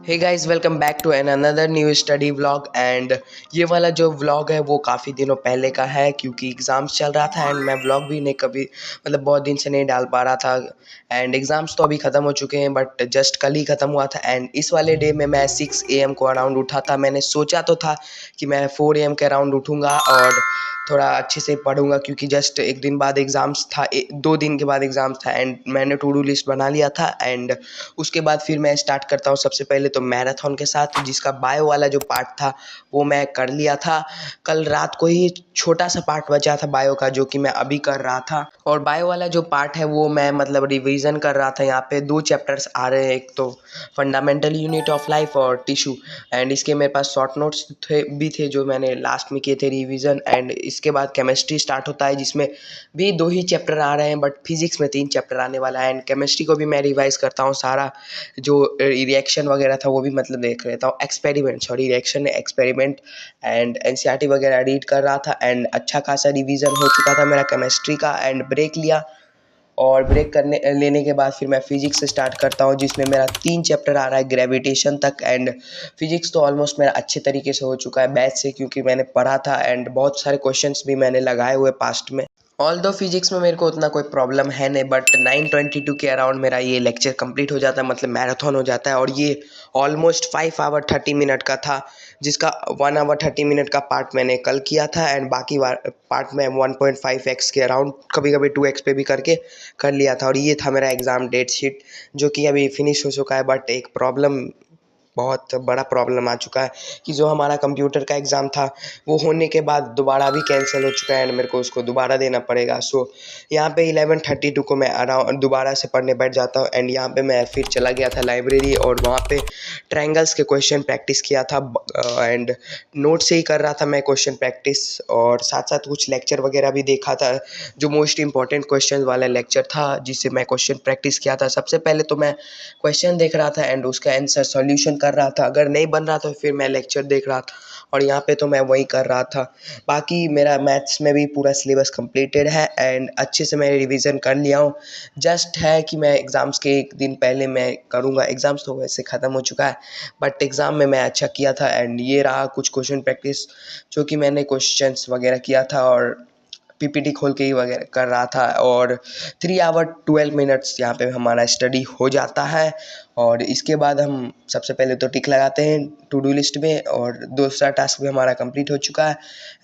Hey guys, welcome back to an another new study vlog. And ये वाला जो vlog है वो काफ़ी दिनों पहले का है क्योंकि एग्ज़ाम्स चल रहा था एंड मैं व्लॉग भी नहीं कभी बहुत दिन से नहीं डाल पा रहा था। एंड एग्ज़ाम्स तो अभी ख़त्म हो चुके हैं बट जस्ट कल ही ख़त्म हुआ था। एंड इस वाले डे में मैं 6 AM को अराउंड उठा था। मैंने सोचा तो था कि मैं 4 AM के अराउंड उठूँगा और थोड़ा अच्छे से पढ़ूँगा क्योंकि जस्ट एक दिन बाद एग्ज़ाम्स था, 2 दिन के बाद एग्ज़ाम्स था। एंड मैंने टू डू लिस्ट बना लिया था। एंड उसके बाद फिर मैं स्टार्ट करता हूँ सबसे पहले तो मैराथन के साथ, जिसका बायो वाला जो पार्ट था वो मैं कर लिया था। कल रात को ही छोटा सा पार्ट बचा था बायो का जो कि मैं अभी कर रहा था। और बायो वाला जो पार्ट है वो मैं रिवीजन कर रहा था। यहाँ पे 2 चैप्टर्स आ रहे हैं, एक तो फंडामेंटल यूनिट ऑफ लाइफ और टिश्यू। एंड इसके मेरे पास शॉर्ट नोट्स थे जो मैंने लास्ट में किए थे रिवीजन। एंड इसके बाद केमिस्ट्री स्टार्ट होता है जिसमें भी 2 ही चैप्टर आ रहे हैं बट फिजिक्स में 3 चैप्टर आने वाला है। एंड केमिस्ट्री को भी मैं रिवाइज करता हूँ सारा, जो रिएक्शन वगैरह था वो भी देख लेता हूँ। रिएक्शन एक्सपेरिमेंट एंड एनसीईआरटी वगैरह रीड कर रहा था। एंड अच्छा खासा रिवीजन हो चुका था मेरा केमिस्ट्री का। एंड ब्रेक लिया और ब्रेक करने लेने के बाद फिर मैं फिजिक्स से स्टार्ट करता हूँ जिसमें मेरा 3 चैप्टर आ रहा है ग्रेविटेशन तक। एंड फिजिक्स तो ऑलमोस्ट मेरा अच्छे तरीके से हो चुका है बैच से क्योंकि मैंने पढ़ा था एंड बहुत सारे क्वेश्चंस भी मैंने लगाए हुए पास्ट में। ऑल दो फिजिक्स में मेरे को उतना कोई प्रॉब्लम है नहीं बट 9:22 के अराउंड मेरा ये लेक्चर कंप्लीट हो जाता है, मैराथन हो जाता है। और ये ऑलमोस्ट 5 आवर 30 मिनट का था जिसका 1 आवर 30 मिनट का पार्ट मैंने कल किया था। एंड बाकी पार्ट में 1.5x के अराउंड, कभी कभी 2x पे भी करके कर लिया था। और ये था मेरा एग्ज़ाम डेट शीट जो कि अभी फिनिश हो चुका है। बट एक प्रॉब्लम, बहुत बड़ा प्रॉब्लम आ चुका है कि जो हमारा कंप्यूटर का एग्ज़ाम था वो होने के बाद दोबारा भी कैंसिल हो चुका है एंड मेरे को उसको दोबारा देना पड़ेगा। सो यहाँ पे 11:32 को मैं अराउंड दोबारा से पढ़ने बैठ जाता हूँ। एंड यहाँ पे मैं फिर चला गया था लाइब्रेरी और वहाँ पे ट्रायंगल्स के क्वेश्चन प्रैक्टिस किया था। एंड नोट से ही कर रहा था मैं क्वेश्चन प्रैक्टिस, और साथ साथ कुछ लेक्चर वगैरह भी देखा था जो मोस्ट इंपॉर्टेंट क्वेश्चन वाला लेक्चर था जिससे मैं क्वेश्चन प्रैक्टिस किया था। सबसे पहले तो मैं क्वेश्चन देख रहा था एंड उसका आंसर सॉल्यूशन कर रहा था। अगर नहीं बन रहा था फिर मैं लेक्चर देख रहा था और यहाँ पे तो मैं वही कर रहा था। बाकी मेरा मैथ्स में भी पूरा सिलेबस कंप्लीटेड है एंड अच्छे से मैं रिवीजन कर लिया हूँ। जस्ट है कि मैं एग्ज़ाम्स के एक दिन पहले मैं करूँगा। एग्ज़ाम्स तो वैसे ख़त्म हो चुका है बट एग्ज़ाम में मैं अच्छा किया था। एंड ये रहा कुछ क्वेश्चन प्रैक्टिस जो कि मैंने क्वेश्चंस वगैरह किया था और पीपीटी खोल के ही वगैरह कर रहा था। और 3 आवर 12 मिनट्स यहाँ पे हमारा स्टडी हो जाता है। और इसके बाद हम सबसे पहले तो टिक लगाते हैं टू डू लिस्ट में और दूसरा टास्क भी हमारा कंप्लीट हो चुका है।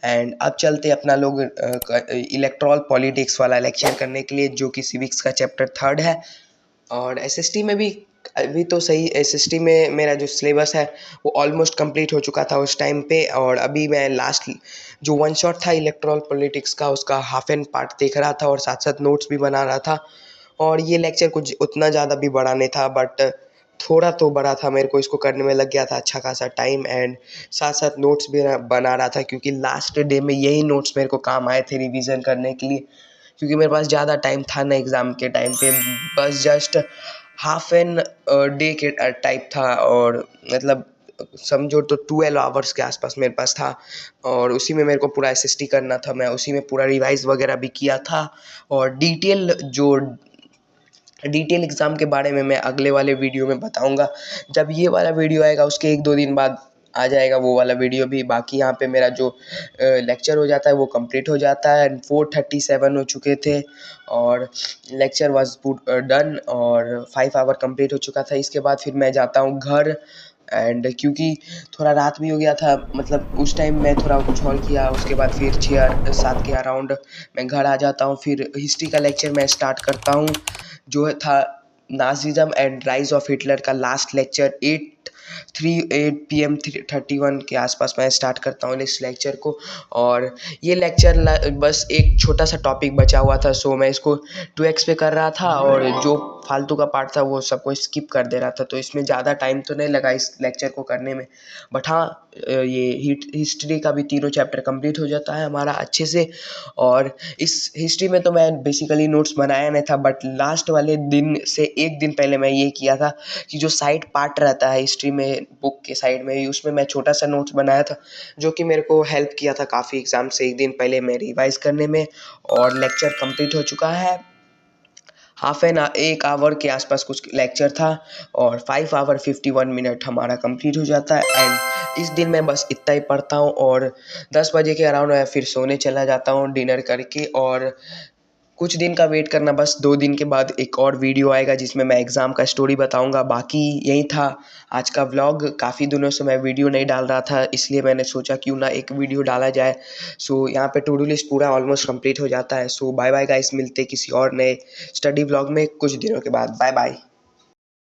एंड अब चलते अपना लोग इलेक्ट्रॉल पॉलिटिक्स वाला लेक्चर करने के लिए जो कि सिविक्स का चैप्टर 3 है। और एसएसटी में भी अभी तो सही, एसएसटी में मेरा जो सिलेबस है वो ऑलमोस्ट कंप्लीट हो चुका था उस टाइम पे। और अभी मैं लास्ट जो वन शॉट था इलेक्ट्रॉल पॉलिटिक्स का उसका हाफ एंड पार्ट देख रहा था और साथ साथ नोट्स भी बना रहा था। और ये लेक्चर कुछ उतना ज़्यादा भी बड़ा नहीं था बट थोड़ा तो बड़ा था, मेरे को इसको करने में लग गया था अच्छा खासा टाइम। एंड साथ साथ नोट्स भी बना रहा था क्योंकि लास्ट डे में यही नोट्स मेरे को काम आए थे रिवीजन करने के लिए क्योंकि मेरे पास ज़्यादा टाइम था ना एग्ज़ाम के टाइम पे। बस जस्ट हाफ एन डे के टाइप था और समझो तो 12 आवर्स के आसपास मेरे पास था। और उसी में मेरे को पूरा एसएसटी करना था, मैं उसी में पूरा रिवाइज वगैरह भी किया था। और डिटेल एग्ज़ाम के बारे में मैं अगले वाले वीडियो में बताऊंगा। जब ये वाला वीडियो आएगा उसके 1-2 दिन बाद आ जाएगा वो वाला वीडियो भी। बाकी यहाँ पे मेरा जो लेक्चर हो जाता है वो कंप्लीट हो जाता है। 4:37 हो चुके थे और लेक्चर वाज डन और 5 आवर कंप्लीट हो चुका था। इसके बाद फिर मैं जाता हूँ घर। एंड क्योंकि थोड़ा रात भी हो गया था, उस टाइम मैं थोड़ा कुछ और किया। उसके बाद फिर 6-7 के अराउंड मैं घर आ जाता हूँ। फिर हिस्ट्री का लेक्चर मैं स्टार्ट करता हूँ जो था नाज़िज़्म एंड राइज ऑफ हिटलर का लास्ट लेक्चर 8 PM 31 के आसपास मैं स्टार्ट करता हूँ इस लेक्चर को। और ये लेक्चर बस एक छोटा सा टॉपिक बचा हुआ था सो मैं इसको 2x पे कर रहा था और जो फालतू का पार्ट था वो सबको स्किप कर दे रहा था। तो इसमें ज़्यादा टाइम तो नहीं लगा इस लेक्चर को करने में बट हाँ, ये हिस्ट्री का भी तीनों चैप्टर कंप्लीट हो जाता है हमारा अच्छे से। और इस हिस्ट्री में तो मैं बेसिकली नोट्स बनाया नहीं था बट लास्ट वाले दिन से एक दिन पहले मैं ये किया था कि जो साइड पार्ट रहता है हिस्ट्री में बुक के साइड में ही उसमें मैं छोटा सा नोट्स बनाया था जो कि मेरे को हेल्प किया था काफ़ी एग्ज़ाम से एक दिन पहले मैं रिवाइज़ करने में। और लेक्चर कंप्लीट हो चुका है। हाफ एन 1 आवर के आसपास कुछ लेक्चर था और 5 आवर 51 मिनट हमारा कंप्लीट हो जाता है। एंड इस दिन मैं बस इतना ही पढ़ता हूँ और 10 बजे के अराउंड मैं फिर सोने चला जाता हूँ डिनर करके। और कुछ दिन का वेट करना, बस 2 दिन के बाद एक और वीडियो आएगा जिसमें मैं एग्ज़ाम का स्टोरी बताऊंगा। बाकी यही था आज का व्लॉग। काफ़ी दिनों से मैं वीडियो नहीं डाल रहा था, इसलिए मैंने सोचा क्यों ना एक वीडियो डाला जाए। सो यहाँ पे टू डू लिस्ट पूरा ऑलमोस्ट कंप्लीट हो जाता है। सो बाय बाय गाइस, मिलते किसी और नए स्टडी व्लॉग में कुछ दिनों के बाद। Bye bye.